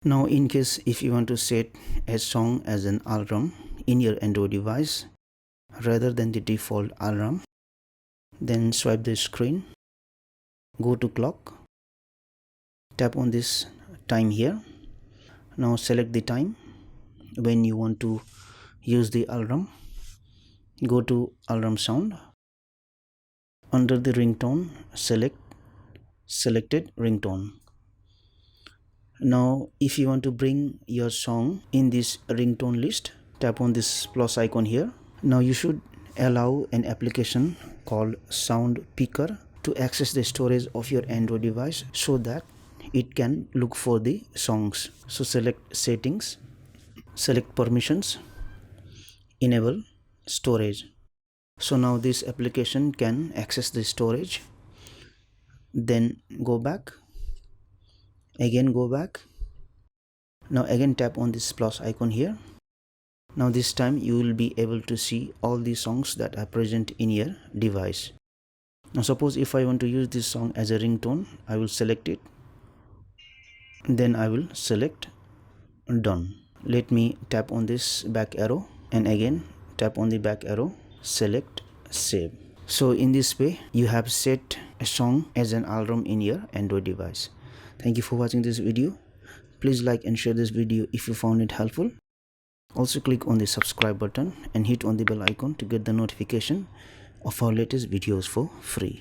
Now in case if you want to set a song as an alarm in your Android device rather than the default alarm, then swipe the screen, go to clock, tap on this time here. Now select the time when you want to use the alarm. Go to alarm sound. Under the ringtone, select selected ringtone. Now if you want to bring your song in this ringtone list, tap on this plus icon here. Now you should allow an application called Sound Picker to access the storage of your Android device so that it can look for the songs. So select settings, select permissions, enable storage. So now this application can access the storage. Then go back, again go back. Now again tap on this plus icon here. Now this time you will be able to see all the songs that are present in your device. Now suppose if I want to use this song as a ringtone, I will select it, then I will select done. Let me tap on this back arrow and again tap on the back arrow, select save. So in this way you have set a song as an alarm in your Android device. Thank you for watching this video. Please like and share this video if you found it helpful. Also click on the subscribe button and hit on the bell icon to get the notification of our latest videos for free.